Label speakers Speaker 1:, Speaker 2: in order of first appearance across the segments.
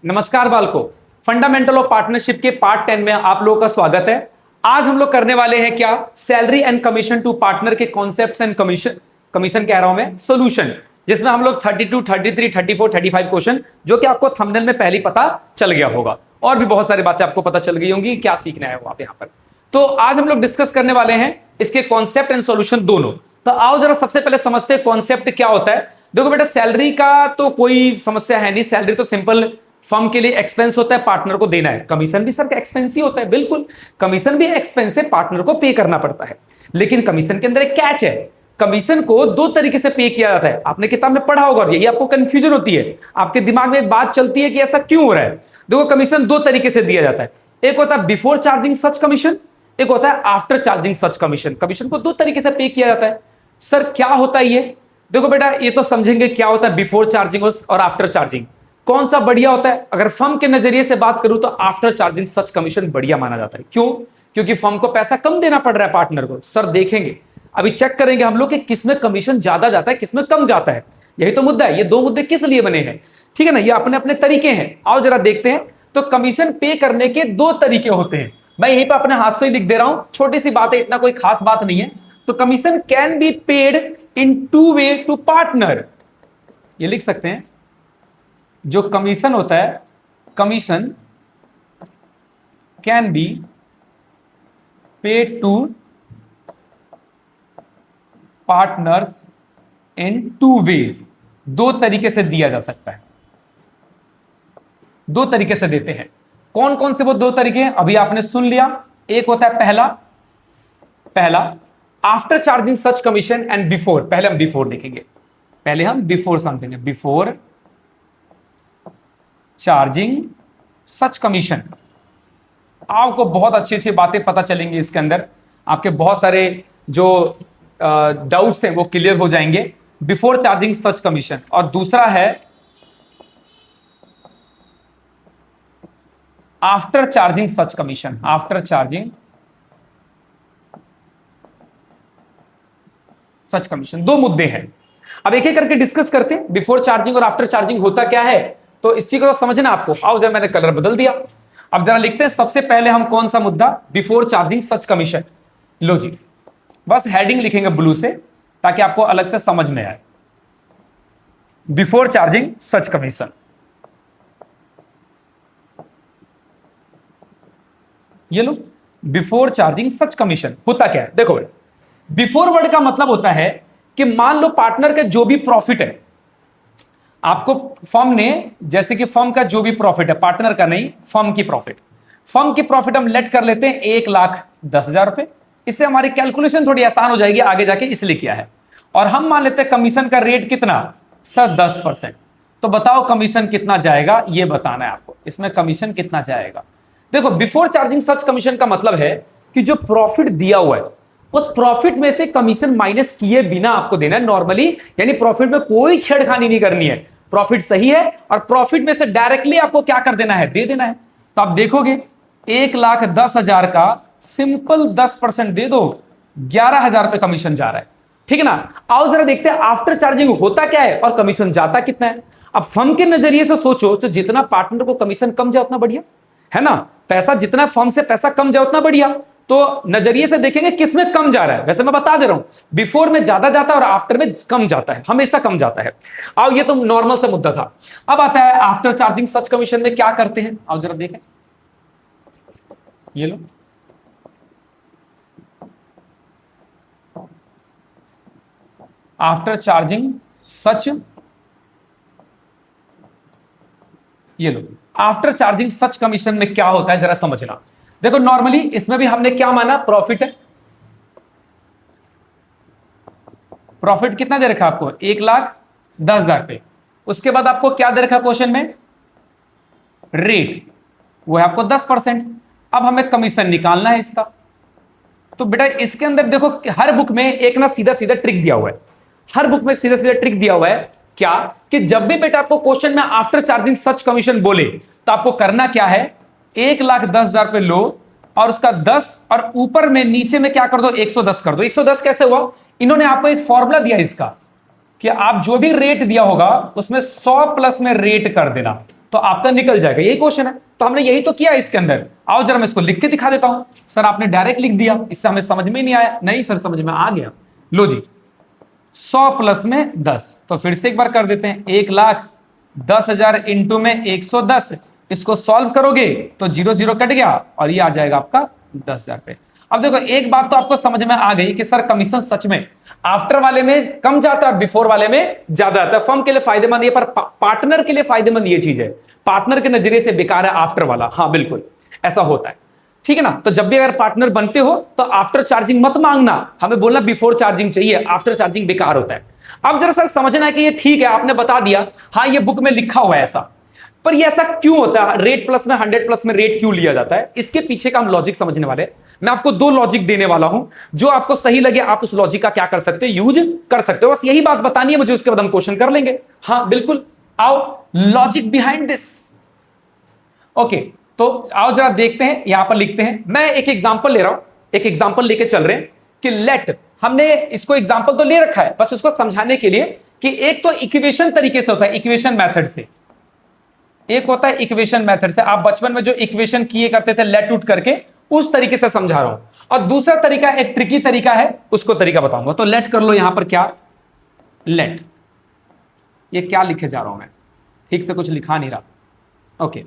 Speaker 1: नमस्कार बालको, fundamental of partnership के part 10 में आप लोगों का स्वागत है। आज हम लोग करने वाले हैं क्या, salary and commission to partner के कॉन्सेप्ट्स एंड कमीशन कह रहा हूं मैं, सॉल्यूशन, जिसमें हम लोग 32, 33, 34, 35 क्वेश्चन, जो कि आपको थंबनेल में पहले ही पता चल गया होगा और भी बहुत सारी बातें आपको पता चल गई होंगी क्या सीखना है आप यहाँ पर। तो आज हम लोग डिस्कस करने वाले हैं इसके कॉन्सेप्ट एंड सॉल्यूशन दोनों। तो आओ जरा सबसे पहले समझते हैं कॉन्सेप्ट क्या होता है। देखो बेटा, सैलरी का तो कोई समस्या है नहीं, सैलरी तो सिंपल फर्म के लिए एक्सपेंस होता है, पार्टनर को देना है। कमीशन भी सर का एक्सपेंस ही होता है, बिल्कुल कमीशन भी एक्सपेंस है, पार्टनर को पे करना पड़ता है। लेकिन कमीशन के अंदर एक कैच है, कमीशन को दो तरीके से पे किया जाता है। आपने किताब में पढ़ा होगा, यही आपको कंफ्यूजन होती है, आपके दिमाग में एक बात चलती है कि ऐसा क्यों हो रहा है। देखो, कमीशन दो तरीके से दिया जाता है, एक होता है बिफोर चार्जिंग सच कमीशन, एक होता है after charging such commission. Commission को दो तरीके से पे किया जाता है। सर क्या होता है ये? देखो बेटा, ये तो समझेंगे क्या होता है बिफोर चार्जिंग और आफ्टर चार्जिंग, कौन सा बढ़िया होता है। अगर फर्म के नजरिए से बात करूं तो आफ्टर चार्जिंग सच कमीशन बढ़िया माना जाता है। क्यों? क्योंकि फर्म को पैसा कम देना पड़ रहा है पार्टनर को। सर देखेंगे, अभी चेक करेंगे हम लोग कि किसमें कमीशन ज्यादा जाता है, किसमें कम जाता है। यही तो मुद्दा है। ये दो मुद्दे किस लिए बने हैं, ठीक है ना, ये अपने अपने तरीके हैं। आओ जरा देखते हैं। तो कमीशन पे करने के दो तरीके होते हैं। मैं यहीं पर अपने हाथ से ही लिख दे रहा हूं, छोटी सी बात है, इतना कोई खास बात नहीं है। तो commission can be paid in two way to partner, ये लिख सकते हैं। जो कमीशन होता है, commission can be paid to partners in two ways, दो तरीके से दिया जा सकता है, दो तरीके से देते हैं। कौन कौन से वो दो तरीके हैं अभी आपने सुन लिया। एक होता है पहला after charging such commission and before. पहले हम बिफोर देखेंगे, पहले हम बिफोर समझेंगे, बिफोर चार्जिंग सच कमीशन। आपको बहुत अच्छी अच्छी बातें पता चलेंगी इसके अंदर, आपके बहुत सारे जो डाउट्स हैं वो क्लियर हो जाएंगे। Before charging such commission. और दूसरा है after charging such commission, after charging such commission. दो मुद्दे हैं, अब एक एक करके डिस्कस करते हैं। बिफोर चार्जिंग और आफ्टर चार्जिंग होता क्या है, तो इसी को तो समझना आपको। आओ जरा, मैंने कलर बदल दिया। अब जरा लिखते हैं सबसे पहले हम कौन सा मुद्दा, बिफोर चार्जिंग सच कमीशन। लो जी, बस हेडिंग लिखेंगे ब्लू से ताकि आपको अलग से समझ में आए। बिफोर चार्जिंग सच कमीशन, ये लो, बिफोर चार्जिंग सच कमीशन होता क्या है। देखो, बिफोर वर्ड का मतलब होता है कि मान लो पार्टनर का जो भी प्रॉफिट है, आपको फर्म ने, जैसे कि फर्म का जो भी प्रॉफिट है, पार्टनर का नहीं, फर्म की प्रॉफिट हम लेट कर लेते हैं 1,10,000 रुपए। इससे हमारी कैलकुलेशन थोड़ी आसान हो जाएगी आगे जाके, इसलिए किया है। और हम मान लेते हैं कमीशन का रेट कितना, सर 10%। तो बताओ कमीशन कितना जाएगा, ये बताना है आपको, इसमें कमीशन कितना जाएगा। देखो, बिफोर चार्जिंग सच कमीशन का मतलब है कि जो प्रॉफिट दिया हुआ है उस प्रॉफिट में से कमीशन माइनस किए बिना आपको देना है नॉर्मली, यानी प्रॉफिट में कोई छेड़खानी नहीं करनी है। प्रॉफिट सही है और प्रॉफिट में से डायरेक्टली आपको क्या कर देना है, दे देना है। तो आप देखोगे 1,10,000 का सिंपल 10% दे दो, 11,000 रुपए कमीशन जा रहा है, ठीक है ना। आओ जरा देखते हैं आफ्टर चार्जिंग होता क्या है और कमीशन जाता कितना है। अब फर्म के नजरिए से सोचो तो जितना पार्टनर को कमीशन कम जाए उतना बढ़िया है ना, पैसा जितना फर्म से पैसा कम जाए उतना बढ़िया। तो नजरिए से देखेंगे किसमें कम जा रहा है। वैसे मैं बता दे रहा हूं, बिफोर में ज्यादा जाता है और आफ्टर में कम जाता है, हमेशा कम जाता है। आओ, ये तो नॉर्मल सा मुद्दा था। अब आता है आफ्टर चार्जिंग सच कमीशन में क्या करते हैं, आओ जरा देखें। ये लो, आफ्टर चार्जिंग सच, ये लो, आफ्टर चार्जिंग सच कमीशन में क्या होता है जरा समझना। देखो, नॉर्मली इसमें भी हमने क्या माना, प्रॉफिट है। प्रॉफिट कितना दे रखा आपको, 1,10,000 रुपए। उसके बाद आपको क्या दे रखा क्वेश्चन में, रेट, वो है आपको 10%। अब हमें कमीशन निकालना है इसका। तो बेटा इसके अंदर देखो, हर बुक में एक ना सीधा सीधा ट्रिक दिया हुआ है, हर बुक में सीधा सीधा ट्रिक दिया हुआ है। क्या कि जब भी बेटा आपको क्वेश्चन में आफ्टर चार्जिंग सच कमीशन बोले तो आपको करना क्या है, 1,10,000 रुपए लो और उसका 10 और ऊपर में नीचे में क्या कर दो, 110 कर दो। 110 कैसे हुआ, इन्होंने आपको एक फॉर्मूला दिया इसका कि आप जो भी रेट दिया होगा उसमें 100 प्लस में रेट कर देना। तो आपका निकल जाएगा। यही क्वेश्चन है, तो हमने यही तो किया इसके अंदर। आओ जरा मैं इसको लिख के दिखा देता हूं। सर आपने डायरेक्ट लिख दिया, इससे हमें समझ में नहीं आया। नहीं सर समझ में आ गया। लो जी 100 प्लस में 10, तो फिर से एक बार कर देते हैं। 1,10,000 इंटू में 110, इसको सॉल्व करोगे तो 0 0 कट गया और ये आ जाएगा आपका 10,000 रुपए। अब देखो एक बात तो आपको समझ में आ गई कि सर कमीशन सच में आफ्टर वाले में कम जाता है और बिफोर वाले में ज्यादा आता है। फर्म के लिए फायदेमंद ये, पर पार्टनर के लिए फायदेमंद ये चीज है। पार्टनर के नजरिए से बेकार है आफ्टर वाला। हाँ बिल्कुल ऐसा होता है, ठीक है ना। तो जब भी अगर पार्टनर बनते हो तो आफ्टर चार्जिंग मत मांगना, हमें बोलना बिफोर चार्जिंग चाहिए। आफ्टर चार्जिंग बेकार होता है। अब जरा सर समझना है कि ये ठीक है, आपने बता दिया, हाँ ये बुक में लिखा हुआ है ऐसा, पर ये ऐसा क्यों होता है? रेट प्लस में 100 प्लस में रेट क्यों लिया जाता है? इसके पीछे का हम लॉजिक समझने वाले हैं। मैं आपको 2 लॉजिक देने वाला हूं, जो आपको सही लगे आप उस लॉजिक का क्या कर सकते हो, यूज कर सकते हो। बस यही बात बतानी है मुझे, उसके बाद हम क्वेश्चन कर लेंगे। हाँ बिल्कुल, आओ लॉजिक बिहाइंड दिस। ओके तो आओ जरा देखते हैं, यहां पर लिखते हैं। मैं एक एग्जांपल ले रहा हूं, एक एग्जांपल लेके चल रहे हैं कि लेट, हमने इसको एग्जांपल तो ले रखा है, बस उसको समझाने के लिए कि एक तो इक्वेशन तरीके से होता है, इक्वेशन मेथड से। एक होता है इक्वेशन मेथड से, आप बचपन में जो इक्वेशन किए करते थे लेट उठ करके, उस तरीके से समझा रहा हूं। और दूसरा तरीका एक ट्रिकी तरीका है, उसको तरीका बताऊंगा। तो लेट कर लो यहां पर, क्या लेट, ये क्या लिखे जा रहा हूं मैं, ठीक से कुछ लिखा नहीं रहा। ओके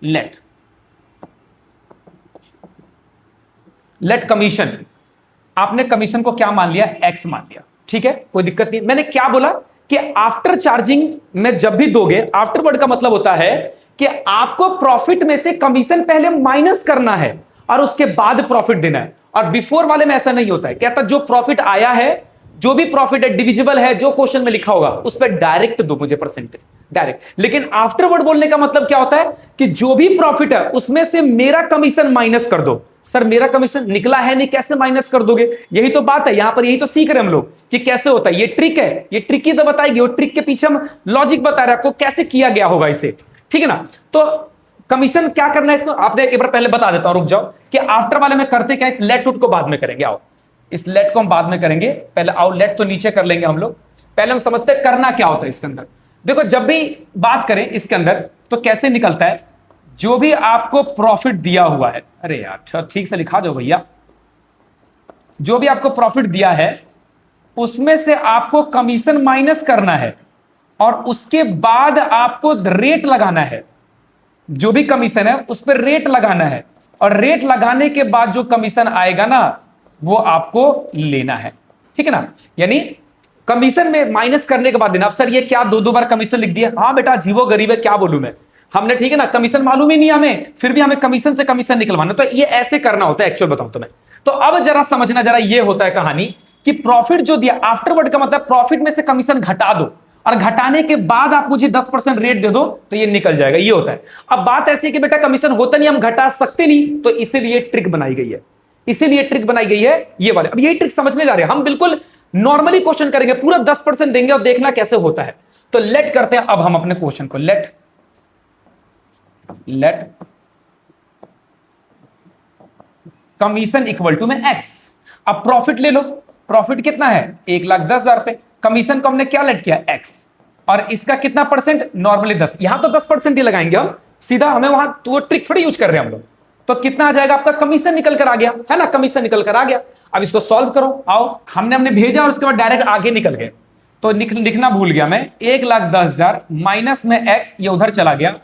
Speaker 1: लेट, लेट कमीशन, आपने कमीशन को क्या मान लिया, एक्स मान लिया, ठीक है कोई दिक्कत नहीं। मैंने क्या बोला कि आफ्टर चार्जिंग में जब भी दोगे, आफ्टर वर्ड का मतलब होता है कि आपको प्रॉफिट में से कमीशन पहले माइनस करना है और उसके बाद प्रॉफिट देना है। और बिफोर वाले में ऐसा नहीं होता है, कहता जो प्रॉफिट आया है, जो भी प्रॉफिट है डिविजिबल है, जो क्वेश्चन में लिखा होगा उस पर डायरेक्ट दो मुझे परसेंटेज, डायरेक्ट। लेकिन आफ्टरवर्ड बोलने का मतलब क्या होता है कि जो भी प्रॉफिट है उसमें से मेरा कमीशन माइनस कर दो। सर मेरा कमीशन निकला है नहीं, कैसे माइनस कर दोगे? यही तो बात है यहां पर, यही तो सीख रहे हम लोग कि कैसे होता है। ये ट्रिक है, ये ट्रिक ही तो बताएगी, वो ट्रिक के पीछे हम लॉजिक बता रहे हैं आपको कैसे किया गया होगा इसे, ठीक है ना। तो कमीशन क्या करना है इसको आपने एक बार पहले बता देता हूं, रुक जाओ, कि आफ्टर वाले में करते क्या, इस लेट उट को बाद में करेंगे। आओ इस लेट को हम बाद में करेंगे, पहले आओ लेट तो नीचे कर लेंगे हम लोग। पहले हम समझते हैं करना क्या होता है इसके अंदर। देखो जब भी बात करें इसके अंदर तो कैसे निकलता है, जो भी आपको प्रॉफिट दिया हुआ है, अरे यार ठीक से लिखा जाओ भैया, जो भी आपको प्रॉफिट दिया है उसमें से आपको कमीशन माइनस करना है और उसके बाद आपको रेट लगाना है। जो भी कमीशन है उस पर रेट लगाना है और रेट लगाने के बाद जो कमीशन आएगा ना वो आपको लेना है, ठीक है ना। यानी कमीशन में माइनस करने के बाद देना। अब सर ये क्या 2 बार कमीशन लिख दिया? हाँ बेटा जीवो गरीब है, क्या बोलूं मैं, हमने, ठीक है ना, कमीशन मालूम ही नहीं हमें, फिर भी हमें कमीशन से कमीशन निकलवाना। तो ये ऐसे करना होता है एक्चुअल, बताऊं तुम्हें। तो अब जरा समझना, जरा ये होता है कहानी कि प्रॉफिट जो दिया, आफ्टरवर्ड का मतलब प्रॉफिट में से कमीशन घटा दो और घटाने के बाद आप मुझे 10% रेट दे दो तो ये निकल जाएगा, ये होता है। अब बात ऐसी है कि बेटा कमीशन होता नहीं, हम घटा सकते नहीं, तो इसीलिए ट्रिक बनाई गई है, इसीलिए ट्रिक बनाई गई है ये वाले। अब यही ट्रिक समझने जा रहे हैं हम, बिल्कुल नॉर्मली क्वेश्चन करेंगे, पूरा 10% देंगे और देखना कैसे होता है। तो लेट करते हैं अब हम अपने क्वेश्चन को, लेट कमीशन इक्वल टू में एक्स। अब प्रॉफिट ले लो, प्रॉफिट कितना है 1,10,000 रुपए, कमीशन को हमने क्या लेट किया एक्स, और इसका कितना परसेंट, नॉर्मली 10, यहां तो 10% ही लगाएंगे हम सीधा, हमें वहां तो ट्रिक थोड़ी यूज कर रहे हैं हम लोग। तो कितना आ जाएगा आपका, कमीशन निकल कर आ गया है ना, कमीशन निकल कर आ गया। अब इसको सॉल्व करो, आओ हमने भेजा और उसके बाद डायरेक्ट आगे निकल गए, तो लिखना भूल गया मैं, 1,10,000 माइनस में एक्स, ये उधर चला गया,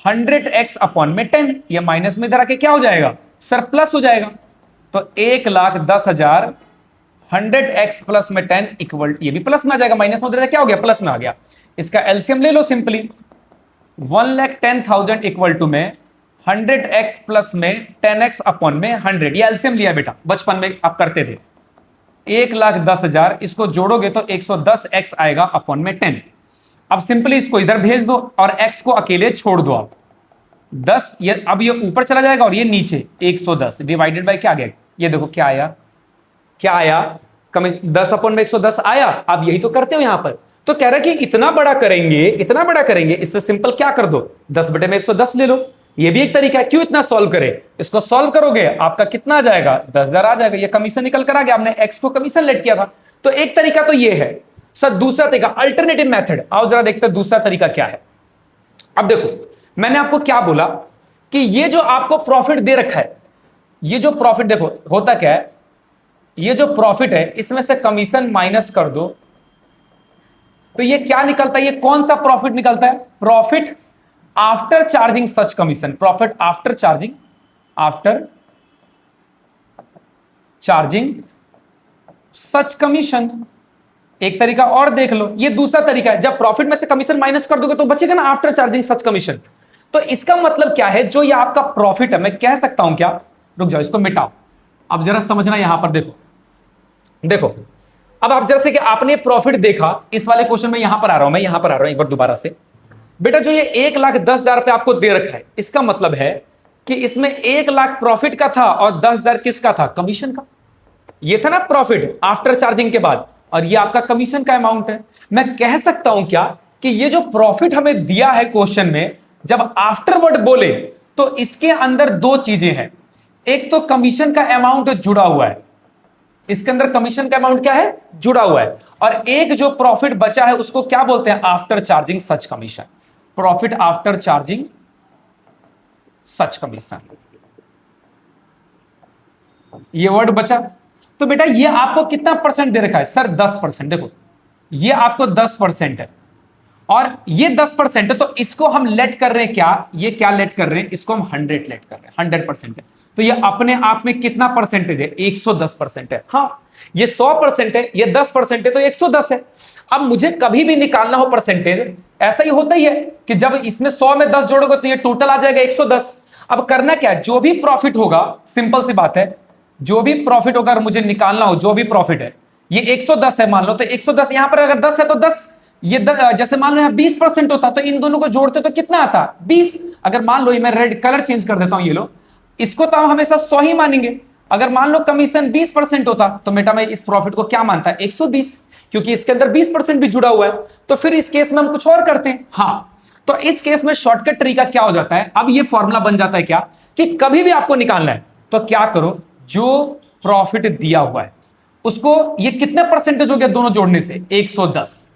Speaker 1: 100x अपॉन में 10, ये माइनस में इधर आके क्या हो जाएगा, सर प्लस हो जाएगा। तो 1,10,000 100x प्लस में 10 इक्वल, ये भी प्लस में आ जाएगा, माइनस में उधर क्या हो गया, प्लस में आ गया। इसका एलसीएम ले लो सिंपली, 1,10,000 इक्वल टू में 100x प्लस में 10x अपॉन में 100, ये एलसीएम लिया बेटा, बचपन में आप करते थे। 1,10,000 इसको जोड़ोगे तो 110x आएगा अपॉन में 10। अब सिंपली इसको इधर भेज दो और x को अकेले छोड़ दो आप, 10, ये अब ये ऊपर चला जाएगा और ये नीचे 110 डिवाइडेड बाय क्या आ गया, ये देखो क्या आया, क्या आया, 10 अपॉन में 110 आया। आप यही तो करते हो यहां पर। तो कह रहा है कि इतना बड़ा करेंगे, इतना बड़ा करेंगे, इससे सिंपल क्या कर दो, 10 बटे में 110 ले लो, ये भी एक तरीका है। क्यों इतना सॉल्व करे, इसको सॉल्व करोगे आपका कितना आ जाएगा, 10,000 आ जाएगा, ये कमीशन निकल कर आ गया, आपने एक्स को कमीशन लेट किया था। तो एक तरीका तो ये है। सर दूसरा तरीका, अल्टरनेटिव मेथड, आओ जरा देखते हैं दूसरा तरीका क्या है। अब देखो मैंने आपको क्या बोला कि ये जो आपको प्रॉफिट दे रखा है, ये जो प्रॉफिट देखो होता क्या है, ये जो प्रॉफिट है इसमें से कमीशन माइनस कर दो तो ये क्या निकलता है, ये कौन सा प्रॉफिट निकलता है, profit after charging such commission, profit after charging such commission. एक तरीका और देख लो, ये दूसरा तरीका है, जब प्रॉफिट में से कमीशन माइनस कर दोगे तो बचेगा ना आफ्टर चार्जिंग सच कमीशन। तो इसका मतलब क्या है, जो ये आपका प्रॉफिट है, मैं कह सकता हूं क्या, रुक जाओ इसको मिटाओ, अब जरा समझना यहां पर देखो, देखो अब आप जैसे कि आपने प्रॉफिट देखा, इस वाले क्वेश्चन में यहां पर आ रहा हूं, मैं यहां पर आ रहा हूं एक बार दोबारा से। बेटा जो ये 1,10,000 रुपए आपको दे रखा है, इसका मतलब है कि इसमें 1,00,000 प्रॉफिट का था और 10,000 किसका था, कमीशन का। ये था ना प्रॉफिट आफ्टर चार्जिंग के बाद, और ये आपका कमीशन का अमाउंट है। मैं कह सकता हूं क्या कि ये जो प्रॉफिट हमें दिया है क्वेश्चन में, जब आफ्टरवर्ड बोले तो इसके अंदर दो चीजें हैं, एक तो कमीशन का अमाउंट जुड़ा हुआ है, इसके अंदर कमीशन का अमाउंट क्या है, जुड़ा हुआ है, और एक जो प्रॉफिट बचा है उसको क्या बोलते हैं, after charging such commission, profit after charging such commission, ये वर्ड बचा। तो बेटा ये आपको कितना परसेंट दे रखा है, सर 10%, देखो ये आपको 10% है और ये 10% है, तो इसको हम लेट कर रहे हैं क्या, ये क्या लेट कर रहे हैं, इसको हम 100 लेट कर रहे हैं, 100% है, तो ये अपने आप में कितना परसेंटेज है, 110% है। हाँ ये 100% है, ये 10% है, तो 110 है। अब मुझे कभी भी निकालना हो परसेंटेज, ऐसा ही होता ही है कि जब इसमें 100 में 10 जोड़ोगे तो ये टोटल आ जाएगा 110। अब करना क्या है, जो भी प्रॉफिट होगा, सिंपल सी बात है, जो भी प्रॉफिट होगा, अगर मुझे निकालना हो जो भी प्रॉफिट है, ये 110 है मान लो, तो 110 यहां पर अगर 10 है तो 10, ये जैसे मान लो 20% होता तो इन दोनों को जोड़ते तो कितना आता, 20। अगर मान लो, मैं रेड कलर चेंज कर देता हूं, ये लो, इसको तो हम हमेशा 100 ही मानेंगे। अगर मान लो कमीशन 20% होता तो बेटा मैं इस प्रॉफिट को क्या मानता, 120, क्योंकि इसके अंदर 20% भी जुड़ा हुआ है। तो फिर इस केस में हम कुछ और करते हैं, हाँ तो इस केस में शॉर्टकट तरीका क्या हो जाता है, अब ये फॉर्मूला बन जाता है क्या, कि कभी भी आपको निकालना है तो क्या करो, जो प्रॉफिट दिया हुआ है उसको, ये कितने परसेंटेज हो गया दोनों जोड़ने से, 110।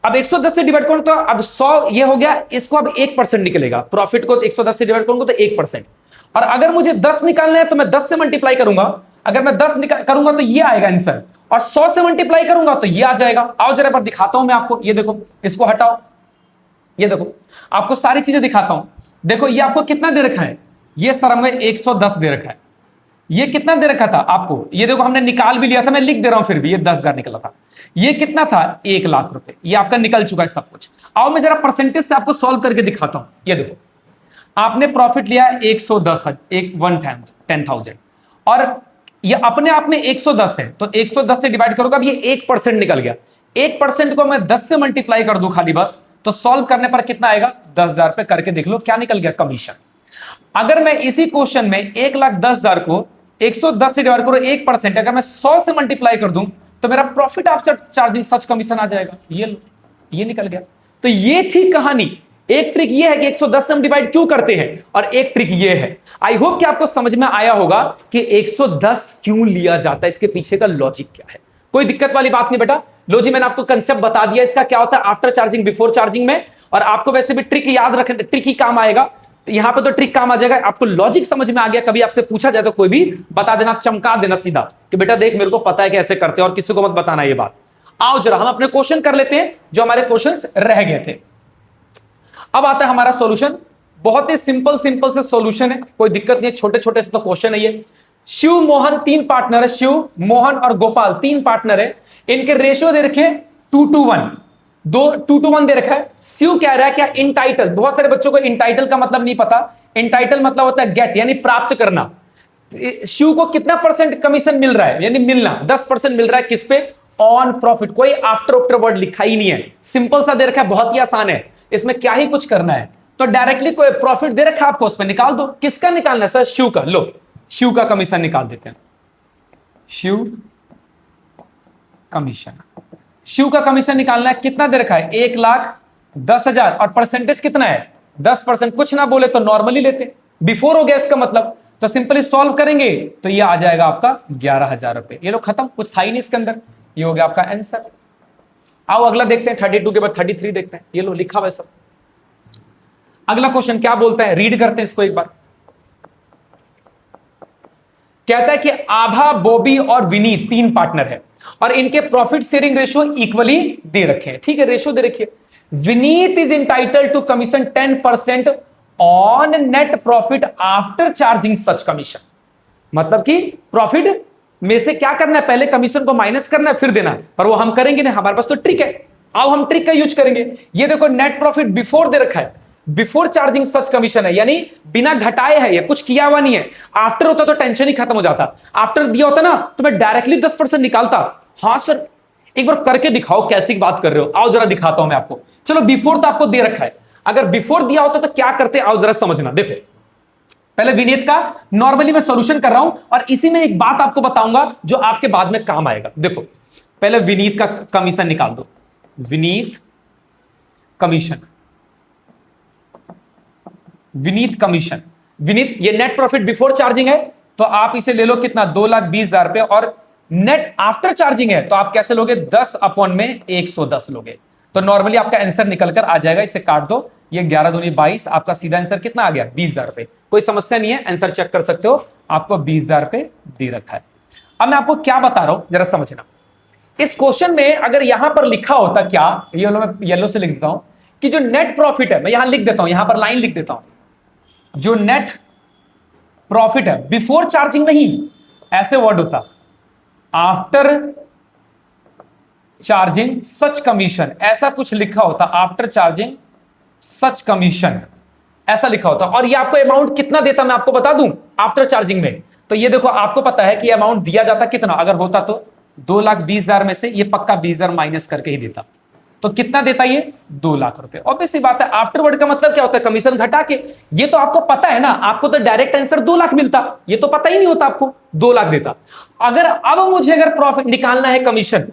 Speaker 1: अब 110 से डिवाइड करो तो अब 100 ये हो गया, इसको अब 1% निकलेगा, प्रॉफिट को 110 से डिवाइड करूंगा तो 1%। और अगर मुझे 10 निकालना है तो मैं 10 से मल्टीप्लाई करूंगा, अगर मैं 10 करूंगा तो ये आएगा आंसर, और 100 से मल्टीप्लाई करूंगा तो ये आ जाएगा। आओ जरा पर दिखाता हूं मैं आपको, ये देखो, इसको हटाओ, ये देखो आपको सारी चीजें दिखाता हूं। देखो ये आपको कितना दे रखा है, ये सर हमें 110 दे रखा है, ये कितना दे रखा था आपको, ये देखो हमने निकाल भी लिया था, मैं लिख दे रहा हूं फिर भी, ये 10,000 निकला था, ये कितना था, 1,00,000 रुपए, ये आपका निकल चुका है सब कुछ। आओ मैं जरा परसेंटेज से आपको सॉल्व करके दिखाता हूं। ये देखो आपने प्रॉफिट लिया 10,000 और ये अपने आप में 110 है, तो 110 से डिवाइड करोगे, अब ये 1% निकल गया, 1% को मैं 10 से मल्टीप्लाई कर दूं खाली बस, तो सॉल्व करने पर कितना आएगा, 10,000 रुपए, करके देख लो क्या निकल गया, कमीशन। अगर मैं इसी क्वेश्चन में 1,10,000 को 110 से डिवाइड करो 1%, अगर मैं 100 से मल्टीप्लाई कर दूं तो मेरा profit after charging such commission आ जाएगा, ये लो, ये निकल गया। तो ये थी कहानी। एक ट्रिक ये है कि 110 से हम डिवाइड क्यों करते हैं, और एक ट्रिक ये है, आई होप कि आपको समझ में आया होगा कि 110 क्यों लिया जाता है, इसके पीछे का लॉजिक क्या है। कोई दिक्कत वाली बात नहीं बेटा, लो जी मैंने आपको कंसेप्ट बता दिया, इसका क्या होता है आफ्टर चार्जिंग बिफोर चार्जिंग में, और आपको वैसे भी ट्रिक याद रखना, ट्रिक ही काम आएगा, यहां पे तो ट्रिक काम आ जाएगा। आपको लॉजिक समझ में आ गया, कभी आपसे पूछा जाए तो कोई भी बता देना, चमका देना सीधा कि बेटा देख मेरे को पता है कि ऐसे करते हैं, और किसी को मत बताना ये बात। आओ जरा हम अपने क्वेश्चन कर लेते हैं, जो हमारे क्वेश्चंस रह गए थे। अब आता है हमारा सॉल्यूशन, बहुत ही सिंपल से सॉल्यूशन है, कोई दिक्कत नहीं है, छोटे छोटे से तो क्वेश्चन है ये। शिव मोहन 3 पार्टनर है, शिव मोहन और गोपाल 3 पार्टनर है, इनके रेशियो दे रखे 2:1, 2:1 दे रखा है। शिव कह रहा है क्या, इंटाइटल, बहुत सारे बच्चों को इंटाइटल का मतलब नहीं पता, इंटाइटल मतलब होता है गेट, यानी प्राप्त करना। शिव को कितना परसेंट कमीशन मिल रहा है, यानी मिलना 10% मिल रहा है, किस पे, ऑन प्रॉफिट। कोई आफ्टर वर्ड लिखा ही नहीं है, सिंपल सा दे रखा है, बहुत ही आसान है, इसमें क्या ही कुछ करना है, तो डायरेक्टली कोई प्रॉफिट दे रखा है आपको, उसमें निकाल दो। किसका निकालना है सर, शिव का, लो शिव का कमीशन निकाल देते हैं, शिव कमीशन, शिव का कमीशन निकालना है, कितना दे रखा है, 1,10,000, और परसेंटेज कितना है, 10%। कुछ ना बोले तो नॉर्मली लेते, बिफोर हो गया इसका मतलब, तो सिंपली सॉल्व करेंगे तो ये आ जाएगा आपका 11,000 रुपए। ये लो खत्म, कुछ था ही नहीं इसके अंदर, ये हो गया आपका आंसर। आओ अगला देखते हैं, 32 के बाद 33 देखते हैं, ये लो लिखा हुआ सब। अगला क्वेश्चन क्या बोलता है, रीड करते हैं इसको एक बार। कहता है कि आभा, बॉबी और विनीत 3 पार्टनर है और इनके प्रॉफिट शेयरिंग रेशियो इक्वली दे रखे हैं। ठीक है, रेशियो दे रखिए। Vineet is entitled to commission 10% on net profit after charging such commission. मतलब कि प्रॉफिट में से क्या करना है, पहले कमीशन को माइनस करना है फिर देना है, पर वो हम करेंगे नहीं, हमारे पास तो ट्रिक है। आओ हम ट्रिक का यूज करेंगे। ये देखो नेट प्रॉफिट बिफोर दे रखा है, बिफोर चार्जिंग सच कमीशन है, यानी बिना घटाए है, ये कुछ किया हुआ नहीं है। आफ्टर होता तो टेंशन ही खत्म हो जाता। आफ्टर दिया होता ना तो मैं डायरेक्टली 10% निकालता। हाँ सर एक बार करके दिखाओ, कैसी बात कर रहे हो, आओ जरा दिखाता हूं मैं आपको। चलो बिफोर तो आपको दे रखा है, अगर बिफोर दिया होता तो क्या करते, आओ जरा समझना। देखो पहले विनीत का नॉर्मली मैं सॉल्यूशन कर रहा हूं और इसी में एक बात आपको बताऊंगा जो आपके बाद में काम आएगा। देखो पहले विनीत का कमीशन निकाल दो, विनीत कमीशन, विनीत कमीशन। विनीत ये नेट प्रॉफिट बिफोर चार्जिंग है तो आप इसे ले लो कितना, 2,20,000 रुपए, और नेट आफ्टर चार्जिंग है तो आप कैसे लोगे, 10 अपॉन में 110 लोगे। तो नॉर्मली आपका आंसर निकलकर आ जाएगा, इसे काट दो, ये 11 दूनी 22, आपका सीधा आंसर कितना आ गया, 20,000 रुपए। कोई समस्या नहीं है, आंसर चेक कर सकते हो, आपको 20,000 रुपए दे रखा है। अब मैं आपको क्या बता रहा हूं जरा समझना। इस क्वेश्चन में अगर यहां पर लिखा होता क्या, ये लो मैं येलो से लिख देता हूं कि जो नेट प्रॉफिट है, मैं यहां लिख देता हूं, यहां पर लाइन लिख देता हूं, जो नेट प्रॉफिट है बिफोर चार्जिंग नहीं, ऐसे वर्ड होता आफ्टर चार्जिंग सच कमीशन, ऐसा कुछ लिखा होता, आफ्टर चार्जिंग सच कमीशन ऐसा लिखा होता। और ये आपको अमाउंट कितना देता मैं आपको बता दूं आफ्टर चार्जिंग में। तो ये देखो आपको पता है कि अमाउंट दिया जाता कितना, अगर होता तो 2,20,000 में से ये पक्का 20,000 माइनस करके ही देता। तो कितना देता ये, 2 लाख रुपए। ऑब्वियस सी बात है, आफ्टरवर्ड का मतलब क्या होता है, कमीशन घटा के। ये तो आपको पता है ना, आपको तो डायरेक्ट आंसर 2 लाख मिलता, ये तो पता ही नहीं होता आपको, 2 लाख देता। अब मुझे अगर प्रॉफिट निकालना है कमीशन,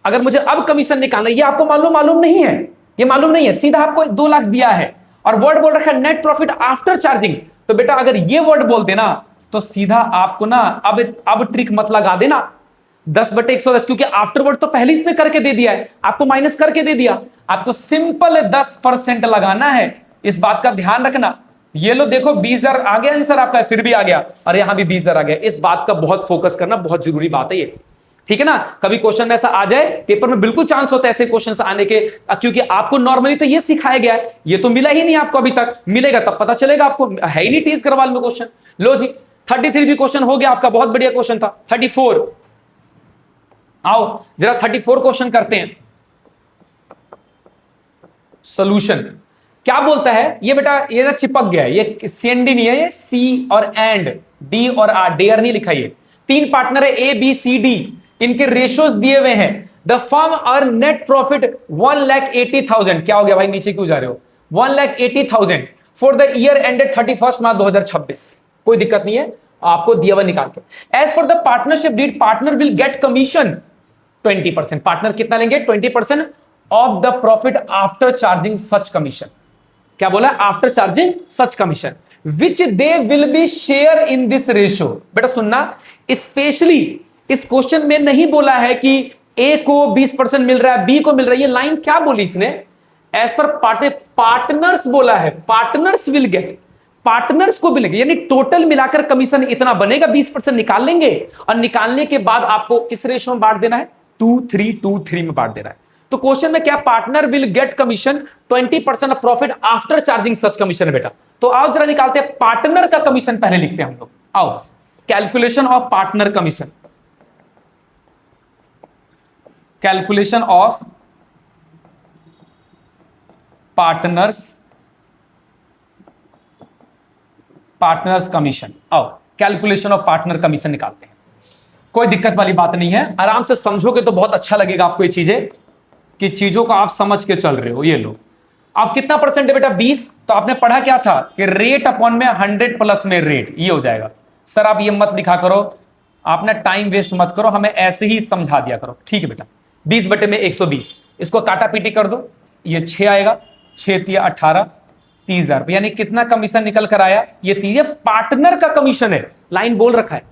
Speaker 1: अगर मुझे अब कमीशन निकालना है, ये आपको मालूम नहीं है, ये मालूम नहीं है, सीधा आपको 2 लाख दिया है और वर्ड बोल रखा है नेट प्रॉफिट आफ्टर चार्जिंग। तो बेटा अगर ये वर्ड बोल देना तो सीधा आपको ना अब ट्रिक मत लगा देना 10/110, क्योंकि आफ्टरवर्ड तो पहले इसने करके दे दिया है, आपको माइनस करके दे दिया। आपको सिंपल 10% लगाना है, इस बात का ध्यान रखना। ये लो देखो 20,000 आ गया आंसर आपका, फिर भी आ गया, और यहां भी 20,000 आ गया। इस बात का बहुत फोकस करना, बहुत जरूरी बात है ये, ठीक है ना। कभी क्वेश्चन में ऐसा आ जाए पेपर में, बिल्कुल चांस होता है ऐसे क्वेश्चन आने के, क्योंकि आपको नॉर्मली तो ये सिखाया गया है, ये तो मिला ही नहीं आपको अभी तक, मिलेगा तब पता चलेगा आपको, है ही नहीं टीज करवाल में क्वेश्चन। लो जी 33 भी क्वेश्चन हो गया आपका, बहुत बढ़िया क्वेश्चन था। 34, आओ जरा 34 क्वेश्चन करते हैं। सॉल्यूशन क्या बोलता है ये बेटा, ये ना चिपक गया है, ये सीएनडी नहीं है, ये सी और एंड, डी और आर, डेयर नहीं लिखा। ये 3 पार्टनर है ए बी सी डी, इनके रेशियोज दिए हुए हैं। The firm earn net profit 1,80,000, क्या हो गया भाई नीचे क्यों जा रहे हो, 1,80,000 फॉर द ईयर एंडेड 31 मार्च 2026। कोई दिक्कत नहीं है, आपको दिया हुआ निकाल के। एज पर the partnership deed, partner will get commission 20%। Partner कितना लेंगे, 20% of the profit after charging such commission. क्या बोला, after charging such commission, which they will be share in this ratio. बेटा सुनना, स्पेशली इस क्वेश्चन में नहीं बोला है कि ए को 20% मिल रहा है, बी को मिल रहा है। ये लाइन क्या बोली इसने, एज पर पार्टनर्स बोला है, पार्टनर्स विल गेट, पार्टनर्स को मिलेगा, यानी टोटल मिलाकर कमीशन इतना बनेगा, 20% निकाल लेंगे और निकालने के बाद आपको किस रेशियो में बांट देना है, 2:3 में बांट देना है। तो क्वेश्चन में क्या, partner will get commission 20% of profit after charging such commission है बेटा। तो आओ जरा निकालते हैं, पार्टनर का कमीशन पहले लिखते हैं हम लोग। आओ calculation of partner commission, calculation of partners commission. आओ कैलकुलेशन ऑफ पार्टनर कमीशन निकालते हैं। कोई दिक्कत वाली बात नहीं है, आराम से समझोगे तो बहुत अच्छा लगेगा आपको ये चीजें, कि चीजों को आप समझ के चल रहे हो। ये लो, आप कितना परसेंट है बेटा, 20। तो आपने पढ़ा क्या था कि रेट अपॉन में 100 प्लस में रेट, ये हो जाएगा। सर आप ये मत लिखा करो, आपने टाइम वेस्ट मत करो, हमें ऐसे ही समझा दिया करो, ठीक है बेटा। 20/120, इसको काटा पीटी कर दो, ये 6 आएगा, 6 × 18, 30,000, यानी कितना कमीशन निकल कर आया, ये 30। पार्टनर का कमीशन है, लाइन बोल रखा है।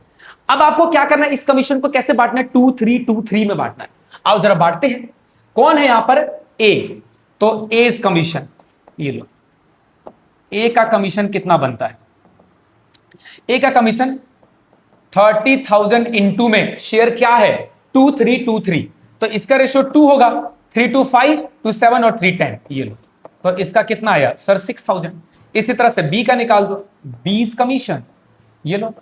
Speaker 1: अब आपको क्या करना है, इस कमीशन को कैसे बांटना है, 2:3 में बांटना है। आओ जरा बांटते हैं। कौन है यहां पर, ए, तो ए कमीशन, ये लो ए का कमीशन कितना बनता है? ए का कमीशन 30,000 इंटू में शेयर क्या है 2323, तो इसका रेशियो 2 होगा, 325, 27 और 310, ये लो। तो इसका कितना आया सर 6,000। इसी तरह से बी का निकाल दो, 20 कमीशन, ये लो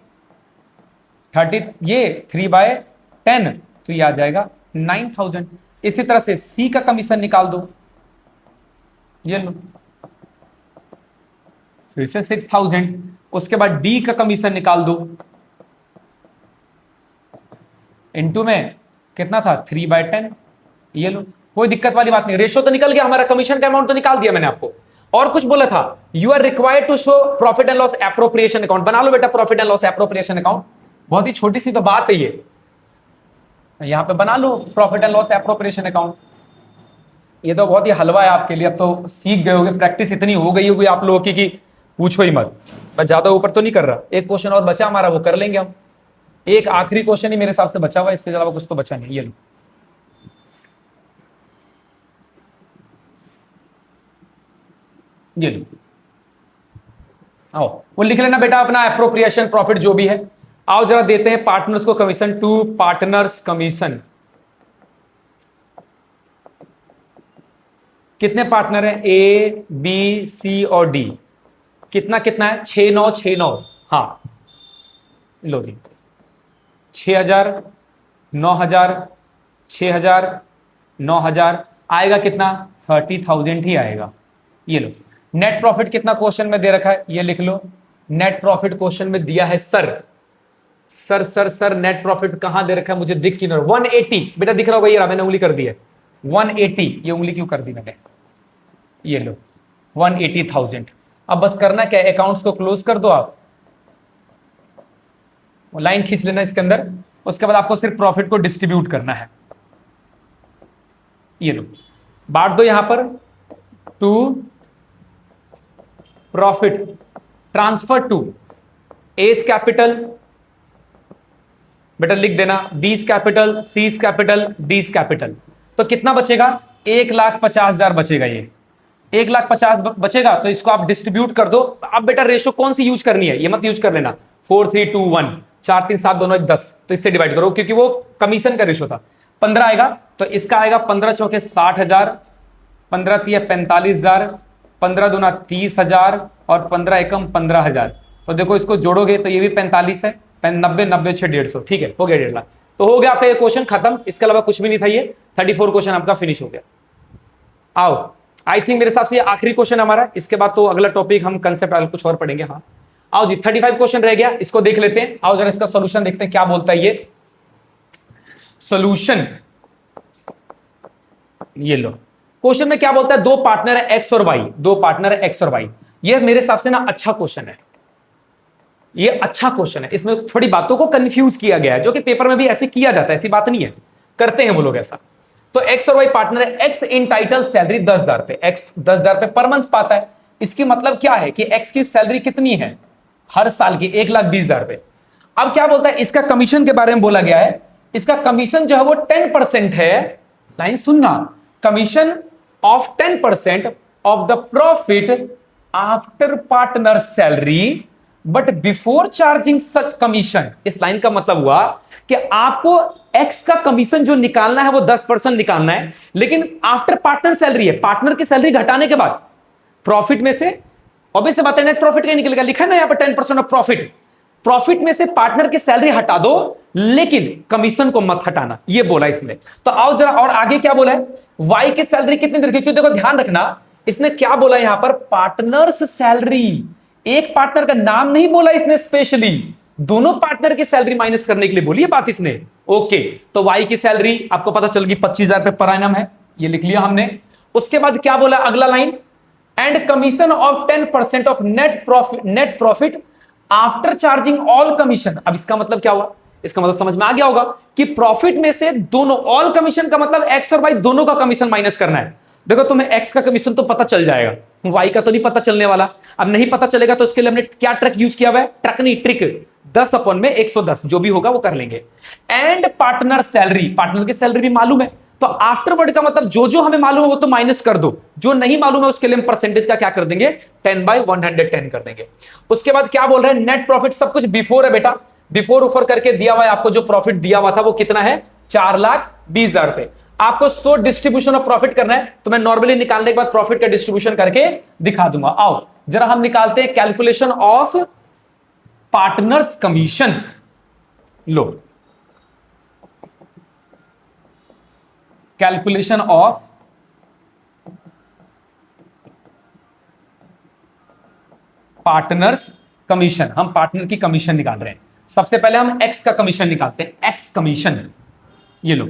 Speaker 1: 30, ये 3/10, तो ये आ जाएगा 9,000। इसी तरह से सी का कमीशन निकाल दो, ये लो फिर से 6,000। उसके बाद डी का कमीशन निकाल दो, इनटू में कितना था 3/10, ये लो। कोई दिक्कत वाली बात नहीं, रेशो तो निकल गया हमारा, कमीशन का अमाउंट तो निकाल दिया मैंने आपको। और कुछ बोला था, you are required to show profit and loss appropriation account. बना लो बेटा profit and loss appropriation account, बहुत ही छोटी सी तो बात है ये, यहां पे बना लो profit and loss appropriation account. ये तो बहुत ही हलवा है आपके लिए, अब तो सीख गए होगे, प्रैक्टिस इतनी हो गई होगी आप लोगों की कि पूछो ही मत। मैं ज्यादा ऊपर तो नहीं कर रहा, एक क्वेश्चन और बचा हमारा, वो कर लेंगे हम। एक आखिरी क्वेश्चन ही मेरे हिसाब से बचा हुआ, इससे ज्यादा कुछ तो बचा नहीं। ये लो, ये लो, आओ वो लिख लेना बेटा अपना एप्रोप्रिएशन प्रॉफिट जो भी है। आओ जरा देते हैं पार्टनर्स को कमीशन, टू पार्टनर्स कमीशन। कितने पार्टनर हैं? ए बी सी और डी। कितना कितना है? 6,969। हाँ लो जी, 6,000, 9,000, 6,000, 9,000 आएगा कितना? 30,000 ही आएगा। ये लो, नेट प्रॉफिट कितना क्वेश्चन में दे रखा है, ये लिख लो। नेट प्रॉफिट क्वेश्चन में दिया है सर नेट प्रॉफिट कहां दे रखा है मुझे दिख क्यों नहीं? 180 बेटा दिख रहा होगा, ये रहा, मैंने उंगली कर दी है 180। ये उंगली क्यों कर दी मैंने? ये लो 180,000। अब बस करना क्या, अकाउंट्स को क्लोज कर दो, आप लाइन खींच लेना इसके अंदर। उसके बाद आपको सिर्फ प्रॉफिट को डिस्ट्रीब्यूट करना है। ये लो बांट दो यहां पर, to profit transfer to A's capital, बेटा लिख देना, B's capital, C's capital, D's capital. तो कितना बचेगा? 1,50,000 बचेगा। ये 1,50,000 बचेगा, तो इसको आप डिस्ट्रीब्यूट कर दो। अब बेटा रेशो कौन सी यूज करनी है, ये मत यूज कर लेना 4, 3, 2, 1, 4, 3, 7 दोनों 10, तो इससे डिवाइड करो क्योंकि वो कमीशन का रेशो था। 15 आएगा, तो इसका आएगा 15 चौके 60,000, 15 तिया 45,000, 15 दूना 30,000 और 15 एकम 15,000। तो देखो इसको जोड़ोगे तो ये भी 45 है, 90, 90, 6, 150, ठीक है, हो गया 1.5 लाख। तो हो गया आपका ये क्वेश्चन खत्म, इसके अलावा कुछ भी नहीं था। ये 34 क्वेश्चन आपका फिनिश हो गया। आओ, आई थिंक मेरे हिसाब से ये आखिरी क्वेश्चन हमारा, इसके बाद तो अगला टॉपिक हम कंसेप्ट कुछ और पढ़ेंगे। हाँ आओ जी, 35 क्वेश्चन रह गया, इसको देख लेते हैं। आओ जरा इसका सॉल्यूशन देखते हैं क्या बोलता है ये सॉल्यूशन। ये लो क्वेश्चन में क्या बोलता है, दो पार्टनर है एक्स और वाई, दो पार्टनर है एक्स और वाई। ये मेरे हिसाब से ना अच्छा क्वेश्चन है, ये अच्छा क्वेश्चन है। इसमें थोड़ी बातों को कंफ्यूज किया गया है, जो कि पेपर में भी ऐसे किया जाता है, ऐसी बात नहीं है, करते हैं वो लोग ऐसा। तो एक्स और वाई पार्टनर है, एक्स इन टाइटल सैलरी 10,000 पे, एक्स 10,000 पे पर मंथ पाता है। इसकी मतलब क्या है कि एक्स की सैलरी कितनी है हर साल की? 1,20,000 पे। अब क्या बोलता है, इसका कमीशन के बारे में बोला गया है। इसका कमीशन जो है वो 10% है। लाइन सुनना, commission of 10% of the profit after partner salary but before charging such commission. इस लाइन का मतलब हुआ कि आपको एक्स का कमीशन जो निकालना है वो 10% निकालना है, लेकिन आफ्टर पार्टनर सैलरी है, पार्टनर की सैलरी घटाने के बाद प्रॉफिट में से, ऑब्वियस बात है नेट प्रॉफिट का निकलेगा, लिखा है ना यहां पर 10% ऑफ प्रॉफिट, प्रॉफिट में से पार्टनर की सैलरी हटा दो लेकिन कमीशन को मत हटाना, ये बोला इसने। तो आओ जरा और आगे क्या बोला है, वाई की सैलरी कितनी रखी, क्योंकि देखो ध्यान रखना इसने क्या बोला यहां पर, पार्टनर्स सैलरी, एक पार्टनर का नाम नहीं बोला इसने, स्पेशली दोनों पार्टनर की सैलरी माइनस करने के लिए बोली है बात इसने। ओके, तो वाई की सैलरी आपको पता चल गई 25,000 पे पर एनम है, ये लिख लिया हमने। उसके बाद क्या बोला अगला line, and commission of 10% of net profit after charging all commission. अब इसका मतलब क्या हुआ, इसका मतलब समझ में आ गया होगा कि प्रॉफिट में से दोनों, ऑल कमीशन का मतलब एक्स और वाई दोनों का कमीशन माइनस करना है। देखो तुम्हें एक्स का कमीशन तो पता चल जाएगा, वाई का तो नहीं पता चलने वाला। अब नहीं पता चलेगा तो इसके लिए हमने क्या ट्रिक यूज किया हुआ है, ट्रिक नहीं ट्रिक, 10/110 जो भी होगा वो कर लेंगे। एंड पार्टनर सैलरी, पार्टनर की सैलरी भी मालूम है, तो आफ्टरवर्ड का मतलब जो जो हमें मालूम है वो तो माइनस कर दो, जो नहीं मालूम है उसके लिए हम परसेंटेज का क्या कर देंगे, 10/110 कर देंगे। उसके बाद क्या बोल रहे हैं, नेट प्रॉफिट सब कुछ बिफोर है बेटा, बिफोर ऊपर करके दिया हुआ है आपको, जो प्रॉफिट दिया हुआ था वो कितना है, 4,20,000 रुपए। आपको सो डिस्ट्रीब्यूशन ऑफ प्रॉफिट करना है, तो मैं नॉर्मली निकालने के बाद प्रॉफिट का डिस्ट्रीब्यूशन करके दिखा दूंगा। आओ जरा हम निकालते हैं calculation of partners commission. Low, calculation of partners commission, हम पार्टनर की कमीशन निकाल रहे हैं। सबसे पहले हम एक्स का कमीशन निकालते हैं, एक्स कमीशन। ये लो,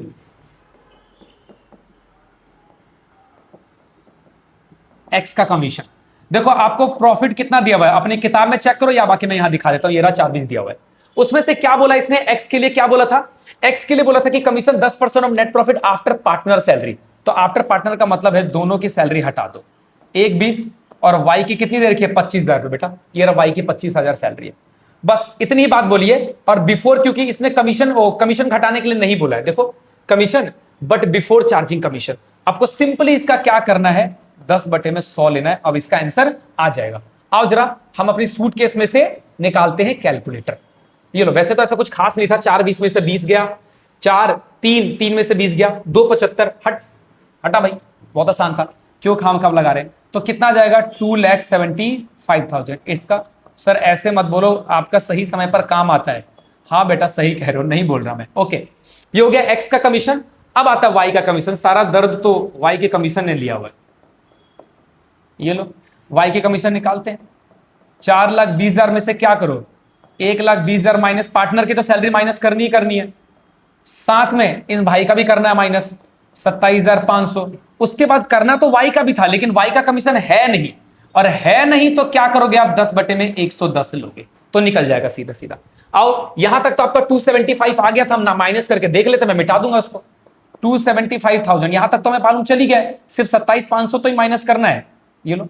Speaker 1: एक्स का कमीशन। देखो आपको प्रॉफिट कितना दिया हुआ है, अपनी किताब में चेक करो या बाकी मैं यहां दिखा देता हूं। ये रहा 420 दिया हुआ है, उसमें से क्या बोला इसने, एक्स के लिए क्या बोला था, एक्स के लिए बोला था कि commission 10% of net profit after partner salary. तो आफ्टर पार्टनर का मतलब है दोनों की सैलरी हटा दो, एक 20 और वाई की कितनी दे रखी है, 25,000 रुपए बेटा। ये रहा वाई की 25,000 सैलरी है, बस इतनी ही बात बोलिए। और बिफोर, क्योंकि इसने कमीशन घटाने के लिए नहीं बोला है, देखो commission but before charging commission. आपको सिंपली इसका क्या करना है, 10/100 लेना है। अब इसका आंसर आ जाएगा। आओ जरा हम अपनी सूटकेस में से निकालते हैं कैलकुलेटर। ये लो, वैसे तो ऐसा कुछ खास नहीं था, 4/20 में से 20 गया, 3 में से 20 गया, 275 हटा भाई, बहुत आसान था, क्यों खाम लगा रहे हैं। तो कितना जाएगा, 2,75,000। इसका सर ऐसे मत बोलो, आपका सही समय पर काम आता है। हाँ बेटा सही कह रहे हो, नहीं बोल रहा मैं। ओके, ये हो गया एक्स का कमीशन। अब आता है वाई का कमीशन। सारा दर्द तो वाई के कमीशन ने लिया हुआ है। ये लो, वाई के कमीशन निकालते हैं। 4,20,000 में से क्या करो, 1,20,000 माइनस पार्टनर की तो सैलरी माइनस करनी ही करनी है, साथ में इन भाई का भी करना है माइनस 27,500। उसके बाद करना तो वाई का भी था, लेकिन वाई का कमीशन है नहीं, और है नहीं तो क्या करोगे आप, 10/110 लोगे तो निकल जाएगा सीधा सीधा। आओ यहां तक तो आपका 275 आ गया था, हम ना माइनस करके देख लेते, मैं मिटा दूंगा उसको। 275,000 यहां तक तो हमें मालूम चली गया, सिर्फ 27,500 तो ही माइनस करना है। ये लो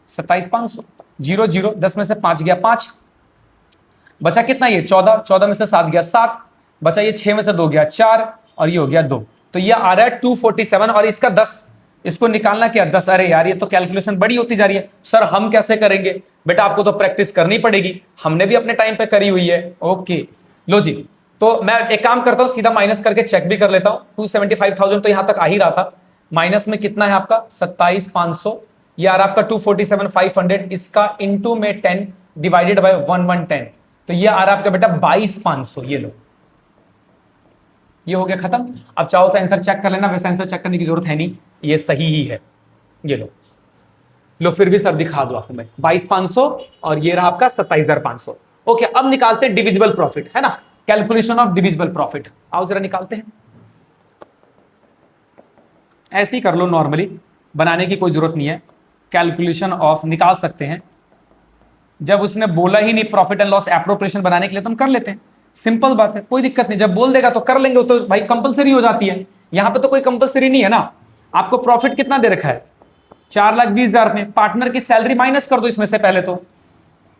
Speaker 1: 27,500, 0 0, 10 में से 5 गया 5, बचा कितना, ये 14, 14 में से 7 गया 7, बचा ये 6 में से 2 गया 4, और ये हो गया 2। तो ये आ रहा है 247, और इसका 10, इसको निकालना क्या 10। अरे यार ये तो कैलकुलेशन बड़ी होती जा रही है सर, हम कैसे करेंगे। बेटा आपको तो प्रैक्टिस करनी पड़ेगी, हमने भी अपने टाइम पे करी हुई है। ओके लो जी, तो मैं एक काम करता हूं, सीधा माइनस करके चेक भी कर लेता हूं। 275,000 तो यहां तक आ ही रहा था, माइनस में कितना है आपका 27,500, ये आ रहा आपका 247,500, इसका इंटू में 10 डिवाइडेड बाय 1110, तो ये आ रहा आपका बेटा 22,500। ये लो, ये हो गया खत्म। अब चाहो तो आंसर चेक कर लेना, वैसे आंसर चेक करने की जरूरत है नहीं, ये सही ही है। ये लो फिर भी सब दिखा दो आपको मैं, 22,500 और ये रहा आपका 27,500। ओके, अब निकालते हैं डिविजिबल प्रॉफिट, है ना, कैलकुलेशन ऑफ डिविजिबल प्रॉफिट। आओ जरा निकालते हैं, ऐसे ही कर लो, नॉर्मली बनाने की कोई जरूरत नहीं है। कैलकुलेशन ऑफ निकाल सकते हैं, जब उसने बोला ही नहीं प्रॉफिट एंड लॉस एप्रोप्रिएशन बनाने के लिए तो हम कर लेते हैं, सिंपल बात है, कोई दिक्कत नहीं। जब बोल देगा तो कर लेंगे, तो भाई कंपलसरी हो जाती है। यहां पे तो कोई कंपलसरी नहीं है ना। आपको प्रॉफिट कितना दे रखा है, 4,20,000 में, पार्टनर की सैलरी माइनस कर दो इसमें से, पहले तो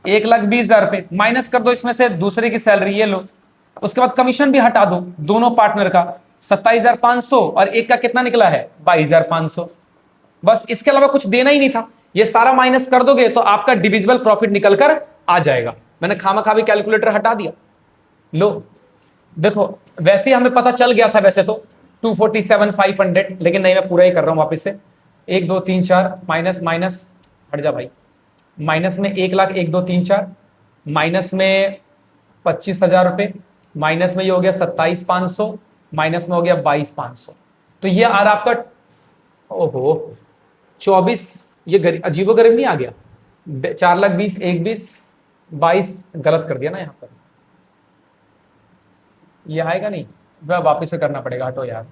Speaker 1: 1,20,000 रुपए माइनस कर दो इसमें से दूसरे की सैलरी, ये लो। उसके बाद कमीशन भी हटा दो दोनों पार्टनर का, 27,500 और एक का कितना निकला है 22,500। बस इसके अलावा कुछ देना ही नहीं था। ये सारा माइनस कर दोगे तो आपका डिविजिबल प्रॉफिट निकलकर आ जाएगा। मैंने खामखा भी कैलकुलेटर हटा दिया। लो देखो, वैसे ही हमें पता चल गया था वैसे तो 247,500, लेकिन नहीं, मैं पूरा ही कर रहा हूं वापस से। 1 2 3 4 माइनस माइनस, हट जा भाई, माइनस में 1,00,000 1 2 3 4, माइनस में 25,000 रुपए, माइनस में ये हो गया 27,500, माइनस में हो गया 22,500। तो ये आ रहा आपका, ओहो 24, ये अजीबो गरीब नहीं आ गया, 4,20,000 1 20 22, गलत कर दिया ना यहाँ पर, ये आएगा नहीं, वह वापिस से करना पड़ेगा, हटो यार।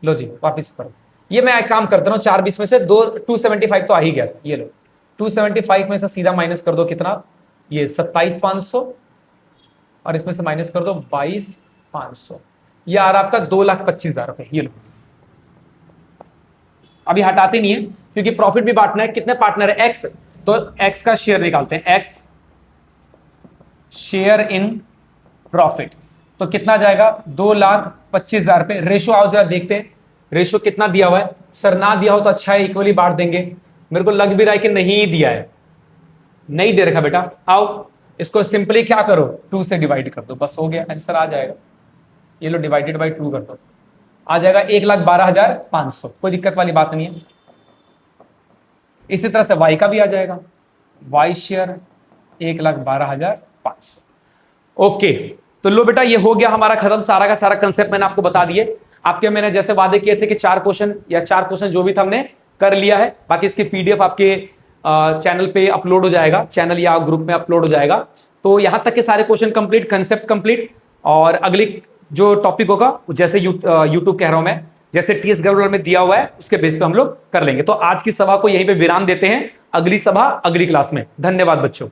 Speaker 1: लो जी वापिस करो, ये मैं एक काम करता हूँ, 420 में से 275 तो आ ही गया था। ये लो 275 में से सीधा माइनस कर दो कितना, ये 27,500, और इसमें से माइनस कर दो 22,500, ये आ रहा आपका 2,25,000 रुपए। ये लो, अभी हटाते नहीं है क्योंकि प्रॉफिट भी बांटना है। कितने पार्टनर है, एक्स, तो एक्स का शेयर निकालते हैं, एक्स शेयर इन प्रॉफिट, तो कितना जाएगा 25,000 पे। रेशो आओ जरा देखते हैं, रेशो कितना दिया हुआ है। सर ना दिया हो तो अच्छा है, इक्वली बांट देंगे। मेरे को लग भी रहा है कि नहीं दिया है, नहीं दे रखा बेटा। आओ इसको सिंपली क्या करो, 2 से डिवाइड कर दो, बस हो गया, आंसर आ जाएगा। ये लो डिवाइडेड बाई 2 कर दो, आ जाएगा 1,12,500। कोई दिक्कत वाली बात नहीं है। इसी तरह से वाई का भी आ जाएगा, वाई शेयर 1,12,500। ओके, तो लो बेटा ये हो गया हमारा खत्म, सारा का सारा कंसेप्ट मैंने आपको बता दिए। आपके मैंने जैसे वादे किए थे कि 4 क्वेश्चन या 4 क्वेश्चन जो भी था हमने कर लिया है। बाकी इसकी पीडीएफ आपके चैनल पे अपलोड हो जाएगा, चैनल या ग्रुप में अपलोड हो जाएगा। तो यहां तक के सारे क्वेश्चन कंप्लीट, कंसेप्ट कंप्लीट। और अगली जो टॉपिक होगा जैसे यूट्यूब कह रहा हूं मैं, जैसे टीएस गर्वनर में दिया हुआ है उसके बेस पे हम लोग कर लेंगे। तो आज की सभा को यहीं पे विराम देते हैं, अगली सभा अगली क्लास में। धन्यवाद बच्चों।